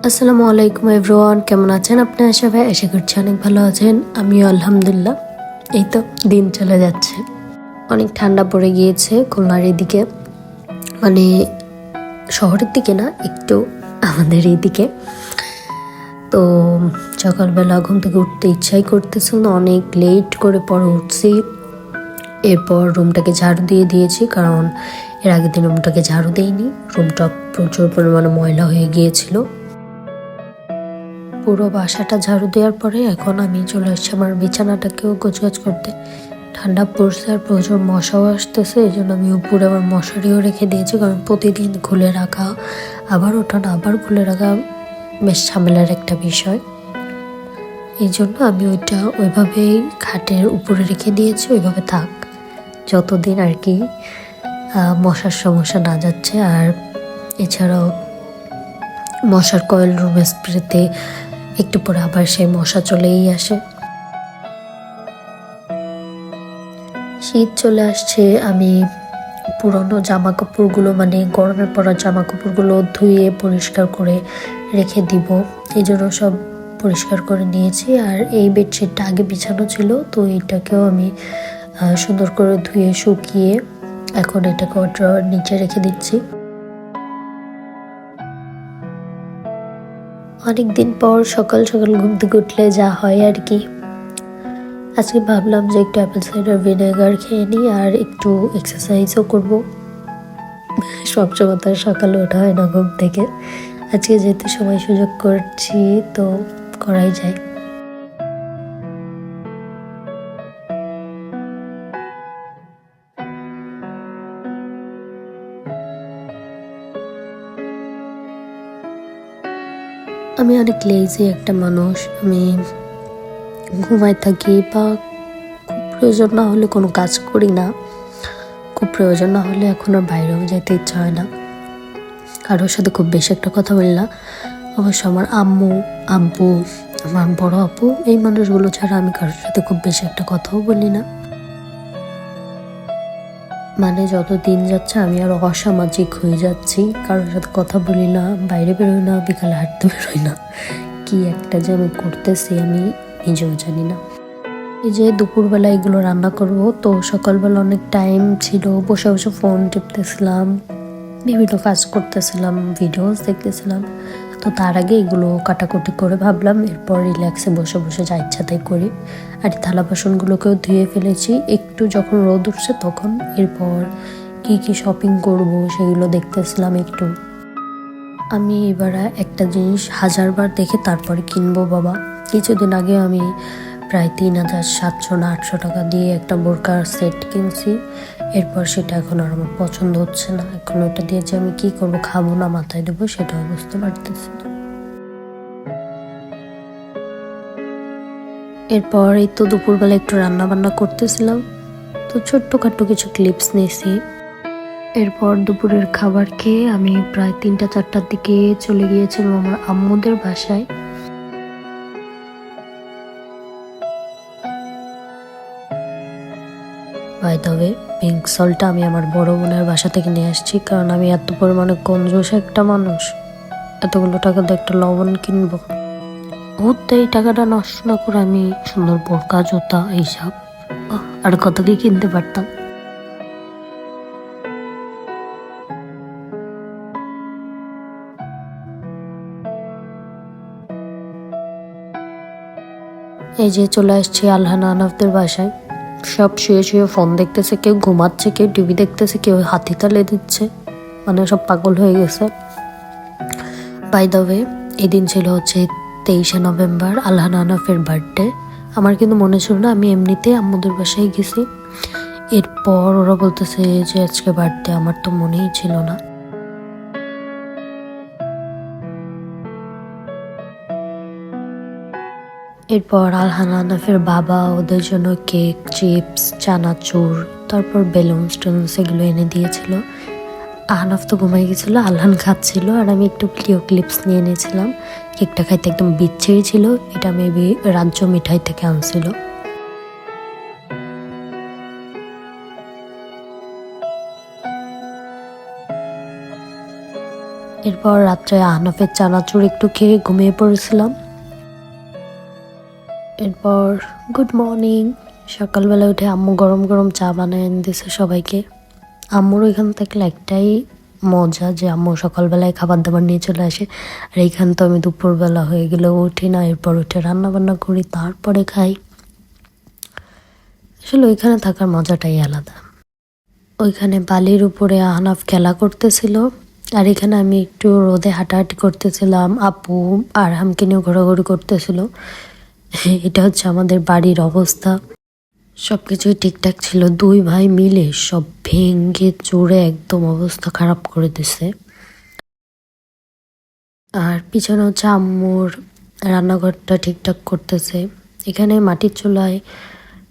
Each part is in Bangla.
আসসালামু আলাইকুম এভরিওয়ান, কেমন আছেন আপনারা সবাই? আশা করছি অনেক ভালো আছেন। আমিও আলহামদুলিল্লাহ। এই তো দিন চলে যাচ্ছে। অনেক ঠান্ডা পড়ে গিয়েছে খুলনার এদিকে, মানে শহরের দিকে না, একটু আমাদের এইদিকে। তো সকালবেলা ঘুম থেকে উঠতে ইচ্ছাই করতেছিল না, অনেক লেট করে পরে উঠছি। এরপর রুমটাকে ঝাড়ু দিয়ে দিয়েছি, কারণ এর আগের দিন রুমটাকে ঝাড়ু দেইনি। রুমটা প্রচুর পরিমাণে ময়লা হয়ে গিয়েছিল। পুরো বাসাটা ঝাড়ু দেওয়ার পরে এখন আমি চলে আসছি আমার বিছানাটাকেও গোছগাছ করতে। ঠান্ডা পড়ছে আর প্রচুর মশাও আসতেছে, এই জন্য আমি উপরে আবার মশারিও রেখে দিয়েছি, কারণ প্রতিদিন খুলে রাখা, আবার ওঠানো, আবার খুলে রাখা বেশ ঝামেলার একটা বিষয়। এই জন্য আমি ওইটা ওইভাবেই খাটের উপরে রেখে দিয়েছি, ওইভাবে থাক যতদিন আর কি মশার সমস্যা না যাচ্ছে। আর এছাড়াও মশার কয়েল রুম স্প্রেতে একটু পরে আবার সেই মশা চলেই আসে। শীত চলে আসছে, আমি পুরনো জামা কাপড়গুলো, মানে গরমের পরা জামা কাপড়গুলো ধুয়ে পরিষ্কার করে রেখে দিব, এই জন্য সব পরিষ্কার করে নিয়েছি। আর এই বেডশিটটা আগে বিছানো ছিল, তো এটাকেও আমি সুন্দর করে ধুয়ে শুকিয়ে এখন এটাকে ড্রয়ার নিচে রেখে দিচ্ছি। অনেকদিন পর সকাল সকাল ঘুম থেকে উঠলে যা হয় আর কি। আজকে ভাবলাম যে একটু অ্যাপেল সাইডার ভিনেগার খেয়ে নিই আর একটু এক্সারসাইজও করবো। সবসময় তো সকালে ওঠা হয় না ঘুম থেকে, আজকে যেহেতু সময় সুযোগ করছি তো করাই যায়। আমি অনেক লেজি একটা মানুষ, আমি ঘুমাই থাকি বা খুব প্রয়োজন না হলে কোনো কাজ করি না। খুব প্রয়োজন না হলে এখন আর বাইরেও যেতে ইচ্ছা হয় না, কারোর সাথে খুব বেশি একটা কথা বলি না। অবশ্য আমার আম্মু, আব্বু, আমার বড় আপু, এই মানুষগুলো ছাড়া আমি কারোর সাথে খুব বেশি একটা কথাও বলি না। মানে যত দিন যাচ্ছে আমি আরো অসামাজিক হয়ে যাচ্ছি, কারোর সাথে কথা বলি না, বাইরে বেরোই না, বিকালে হাঁটতে বেরোই না। কি একটা যে আমি করতেছি আমি নিজেও জানি না। এই যে দুপুরবেলা এগুলো রান্না করব, তো সকালবেলা অনেক টাইম ছিল, বসে বসে ফোন টিপতেছিলাম, বিভিন্ন কাজ করতেছিলাম, ভিডিওস দেখতেছিলাম। তো তার আগে এগুলো কাটাকুটি করে ভাবলাম এরপর রিল্যাক্সে বসে বসে যা ইচ্ছা তাই করি। আর থালা বাসনগুলোকেও ধুয়ে ফেলেছি একটু যখন রোদ উঠছে তখন। এরপর কি কি শপিং করব সেগুলো দেখতেছিলাম একটু। আমি এবার একটা জিনিস হাজারবার দেখে তারপরে কিনবো বাবা। কিছুদিন আগে আমি প্রায় 3,700 না 800 টাকা দিয়ে একটা বোরকার সেট কিনছি। এরপর সেটা এখন আর আমার পছন্দ হচ্ছে না। এখন ওটা দিয়ে যে আমি কি করবো, খাবো না মাথায় দেবো সেটাও বুঝতে পারতেছি না। এরপর এই তো দুপুরবেলা একটু রান্না বান্না করতেছিলাম, তো ছোট্টখাট্টো কিছু ক্লিপস নিয়েছি। এরপর দুপুরের খাবার খেয়ে আমি প্রায় 3টা-4টার দিকে চলে গিয়েছিলাম আমার আম্মুদের বাসায়। বাই দ্য ওয়ে, পিঙ্ক সল্টটা আমি আমার বড় বোনের বাসা থেকে নিয়ে আসছি, কারণ আমি এত পরিমাণে কঞ্জুস একটা মানুষ, এতগুলো টাকা দিয়ে একটা লবণ কিনবো। ঘুরতে এই টাকাটা নষ্ট না করে আমি সুন্দর বোরকা, জুতা এইসব আর কত কি কিনতে পারতাম। এই যে চলে আসছি আলহানা আনাফদের বাসায়। সব শুয়ে শুয়ে ফোন দেখতেছে, কেউ ঘুমাচ্ছে, কেউ টিভি দেখতেছে, কেউ হাতি তালে দিচ্ছে, মানে সব পাগল হয়ে গেছে। বাই দ্য ওয়ে, এদিন ছিল হচ্ছে 23শে নভেম্বর, আলহানা আনাফের বার্থডে। আমার কিন্তু মনে ছিল না, আমি এমনিতে আম্মুদের বাসায় গেছি। এরপর ওরা বলতেছে যে আজকে বার্থডে, আমার তো মনেই ছিল না। এরপর আলহানা আনাফের বাবা ওদের জন্য কেক, চিপস, চানাচুর, তারপর বেলুনস টেলুনস এগুলো এনে দিয়েছিল। আহনাফ তো ঘুমাই গেছিলো, আলহান খাচ্ছিল আর আমি একটু ক্লিও ক্লিপস নিয়ে নিয়েছিলাম। কেকটা খাইতে একদম বিচ্ছিরি ছিল, এটা মেবি রাজ্য মিঠাই থেকে আনছিল। এরপর রাত্রে আহনাফের চানাচুর একটু খেয়ে ঘুমিয়ে পড়েছিলাম। এরপর গুড মর্নিং, সকালবেলা উঠে আম্মু গরম গরম চা বানায় এনে দিয়েছে সবাইকে। আম্মুর ওইখান থাকলে একটাই মজা যে আম্মু সকালবেলায় খাবার দাবার নিয়ে চলে আসে, আর এইখান তো আমি দুপুরবেলা হয়ে গেলেও উঠি না, এরপর উঠে রান্না বান্না করি তারপরে খাই। আসলে ওইখানে থাকার মজাটাই আলাদা। ওইখানে বালির উপরে আহনাফ খেলা করতেছিল, আর এখানে আমি একটু রোদে হাঁটাহাঁটি করতেছিলাম, আপু আর হামকে নিয়ে ঘোরাঘুরি করতেছিল। এটা হচ্ছে আমাদের বাড়ির অবস্থা। সবকিছুই ঠিকঠাক ছিল, দুই ভাই মিলে সব ভেঙে চড়ে একদম অবস্থা খারাপ করে দিছে। আর পিছনে হচ্ছে আম্মুর রান্নাঘরটা ঠিকঠাক করতেছে। এখানে মাটির চুলায়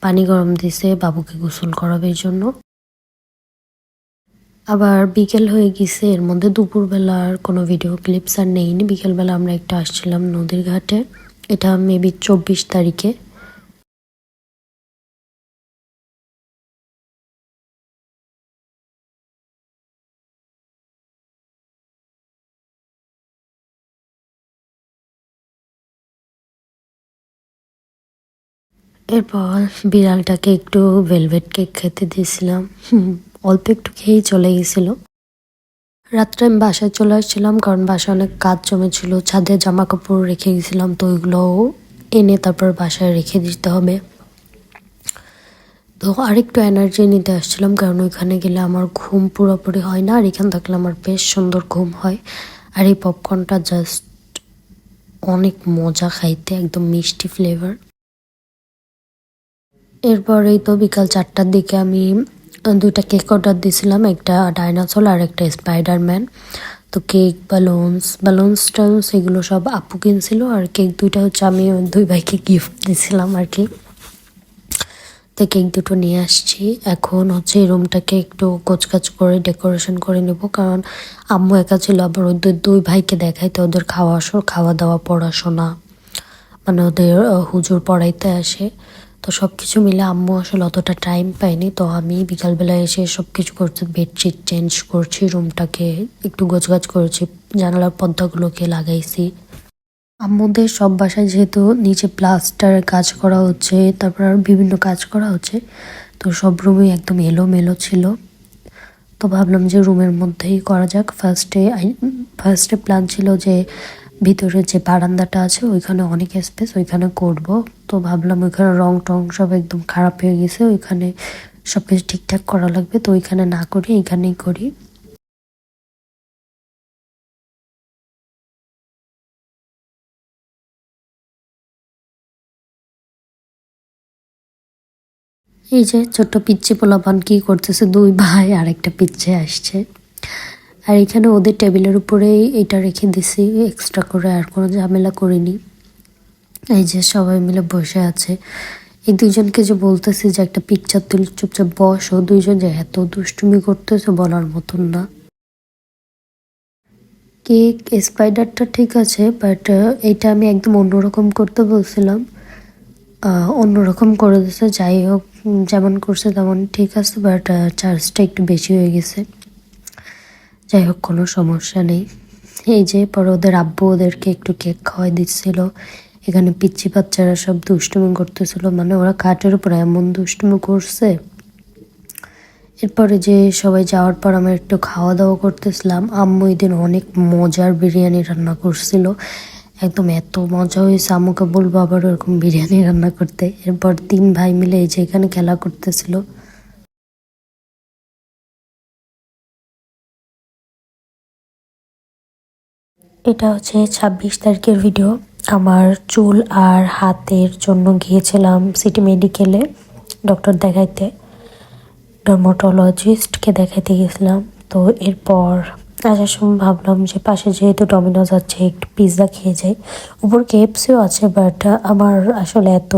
পানি গরম দিছে বাবুকে গোসল করাবে এই জন্য। আবার বিকেল হয়ে গেছে, এর মধ্যে দুপুরবেলার কোনো ভিডিও ক্লিপস আর নেইনি। বিকেলবেলা আমরা একটা আসছিলাম নদীর ঘাটে, এটা মেবি 24 তারিখে। এরপর বিড়ালটাকে একটু ভেলভেট কেক খেতে দিয়েছিলাম, অল্প একটু খেয়েই চলে গেছিল। রাত্রে আমি বাসায় চলে আসছিলাম, কারণ বাসায় অনেক কাজ জমেছিল, ছাদে জামা কাপড় রেখে গেছিলাম, তো ওইগুলোও এনে তারপর বাসায় রেখে দিতে হবে। তো আরেকটু এনার্জি নিতে আসছিলাম, কারণ ওইখানে গেলে আমার ঘুম পুরোপুরি হয় না, আর এখানে থাকলে আমার বেশ সুন্দর ঘুম হয়। আর এই পপকর্নটা জাস্ট অনেক মজা খাইতে, একদম মিষ্টি ফ্লেভার। এরপরেই তো বিকাল 4টার দিকে আমি 2টা কেক অর্ডার দিয়েছিলাম, একটা ডাইনোসর আর একটা স্পাইডারম্যান। তো কেক, বালুনস টালুন্স এগুলো সব আপু কিনছিল, আর কেক 2টা হচ্ছে আমি ওই 2 ভাইকে গিফট দিয়েছিলাম আর কি। তো কেক 2টো নিয়ে আসছি। এখন হচ্ছে এই রুমটাকে একটু গোছগাছ করে ডেকোরেশন করে নেব, কারণ আম্মু একা ছিল, আবার ওদের 2 ভাইকে দেখাইতে ওদের খাওয়া দাওয়া পড়াশোনা, মানে ওদের হুজুর পড়াইতে আসে। তো সব কিছু মিলে আম্মু আসলে অতটা টাইম পাইনি, তো আমি বিকালবেলা এসে সব কিছু করছি, বেডশিট চেঞ্জ করছি, রুমটাকে একটু গোছগাছ করেছি, জানালার পর্দাগুলোকে লাগাইছি। আম্মুদের সব বাসায় যেহেতু নিচে প্লাস্টারের কাজ করা হচ্ছে, তারপর আর বিভিন্ন কাজ করা হচ্ছে, তো সব রুমই একদম এলোমেলো ছিল। তো ভাবলাম যে রুমের মধ্যেই করা যাক। ফার্স্টে প্ল্যান ছিল যে ভিতরে যে বারান্দাটা আছে ওইখানে অনেক স্পেস, ওইখানে করব। তো ভাবলাম ওইখানে রং টং সব একদম খারাপ হয়ে গেছে, ওইখানে সব কিছু ঠিকঠাক করা লাগবে, তো ওইখানে না করি এইখানেই করি। এই যে ছোট্ট পিচ্চি পোলাপান কি করতেছে, 2 ভাই আর একটা পিচ্ছে আসছে। আর এখানে ওদের টেবিলের উপরেই এটা রেখে দিছি এক্সট্রা করে, আর কোনো ঝামেলা করিনি। এই যে সবাই মিলে বসে আছে, এই 2জনকে যে বলতেছি যে একটা পিকচার তুলি, চুপচাপ বসো, 2জন যে এত দুষ্টুমি করতেছে বলার মতন না। কেক স্পাইডারটা ঠিক আছে, বাট এটা আমি একদম অন্যরকম করতে বলছিলাম, অন্যরকম করে দিচ্ছে। যাই হোক, যেমন করছে তেমন ঠিক আছে, বাট চার্জটা একটু বেশি হয়ে গেছে। যাই হোক, কোনো সমস্যা নেই। এই যে পরে ওদের আব্বু ওদেরকে একটু কেক খাওয়াই দিচ্ছিল। এখানে পিচ্চি বাচ্চারা সব দুষ্টুমি করতেছিল, মানে ওরা খাটের উপর এমন দুষ্টুমি করছে। এরপরে যে সবাই যাওয়ার পর আমরা একটু খাওয়া দাওয়া করতেছিলাম। আম্মু এদিন অনেক মজার বিরিয়ানি রান্না করছিল, একদম এত মজা হয়েছে, আম্মুকে বলবো আবার ওরকম বিরিয়ানি রান্না করতে। এরপর 3 ভাই মিলে এই যে এখানে খেলা করতেছিল। এটা হচ্ছে 26 তারিখের ভিডিও। আমার চুল আর হাতের জন্য গিয়েছিলাম সিটি মেডিকেলে ডক্টর দেখাইতে, ডার্মাটোলজিস্টকে দেখাইতে গেছিলাম। তো এরপর আসার সময় ভাবলাম যে পাশে যেহেতু ডমিনোজ আছে একটু পিৎজা খেয়ে যাই, উপর কেএফসিও আছে, বাট আমার আসলে এত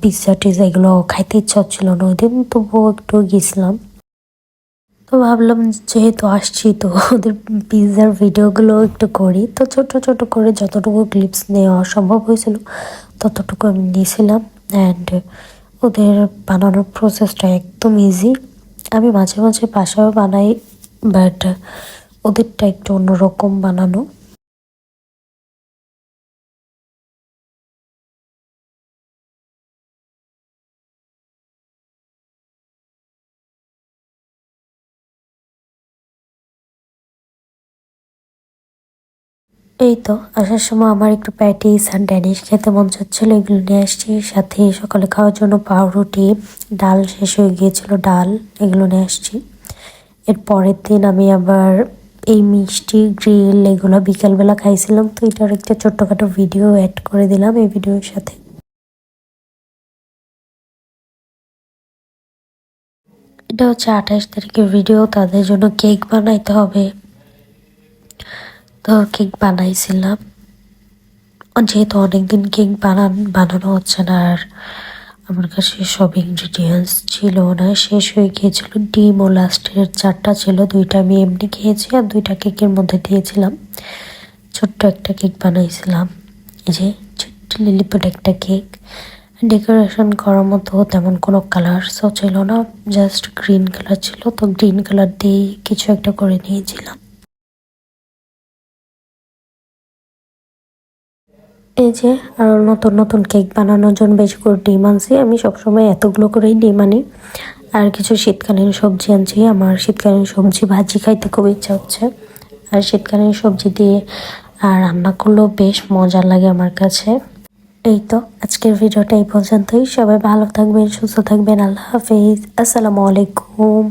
পিৎজা টিজা এগুলো খাইতে ইচ্ছা হচ্ছিল না ওই দিন, তবুও একটু গেছিলাম। তো ভাবলাম যেহেতু আসছি তো ওদের পিৎজার ভিডিওগুলো একটু করি, তো ছোট ছোট করে যতটুকু ক্লিপস নেওয়া সম্ভব হয়েছিল ততটুকু আমি নিয়েছিলাম। অ্যান্ড ওদের বানানোর প্রসেসটা একদম ইজি। আমি মাঝে মাঝে বাসায়ও বানাই, বাট ওদেরটা একটু অন্যরকম বানানো। এই তো আসার সময় আমার একটু প্যাটিস আর ড্যানিশ খেতে মন চাচ্ছিল, এগুলো নিয়ে আসছি। সাথে সকালে খাওয়ার জন্য পাউরুটি, ডাল শেষ হয়ে গিয়েছিল, ডাল এগুলো নিয়ে আসছি। এর পরের দিন আমি আবার এই মিষ্টি গ্রিল এগুলো বিকালবেলা খাইছিলাম, তো এটার একটা ছোট্টখাটো ভিডিও অ্যাড করে দিলাম এই ভিডিওর সাথে। এটা হচ্ছে 28 তারিখের ভিডিও, তাদের জন্য কেক বানাইতে হবে, তো কেক বানাইছিলাম। যেহেতু অনেকদিন কেক বানানো হচ্ছে না, আর আমার কাছে সব ইনগ্রিডিয়েন্টস ছিল না, শেষ হয়ে গিয়েছিল। ডিম ও লাস্টের 4টা ছিল, 2টা আমি এমনি খেয়েছি আর 2টা কেকের মধ্যে দিয়েছিলাম। ছোট্ট একটা কেক বানাইছিলাম, এই যে ছোট্ট লিলিপুট একটা কেক। ডেকোরেশন করার মতো তেমন কোনো কালার্সও ছিল না, জাস্ট গ্রিন কালার ছিল, তো গ্রিন কালার দিয়েই কিছু একটা করে নিয়েছিলাম। এই যে আরো নতুন নতুন কেক বানানোর জন্য বেশি করে ডিম আনছি, আমি সবসময় এতগুলো করেই ডিম আনি। আর কিছু শীতকালীন সবজি আনছি, আমার শীতকালীন সবজি ভাজি খাইতে খুব ইচ্ছা হচ্ছে। আর শীতকালীন সবজি দিয়ে রান্না করলেও বেশ মজা লাগে আমার কাছে। এই তো আজকের ভিডিওটা এই পর্যন্তই। সবাই ভালো থাকবেন, সুস্থ থাকবেন। আল্লাহ হাফেজ, আসসালামু আলাইকুম।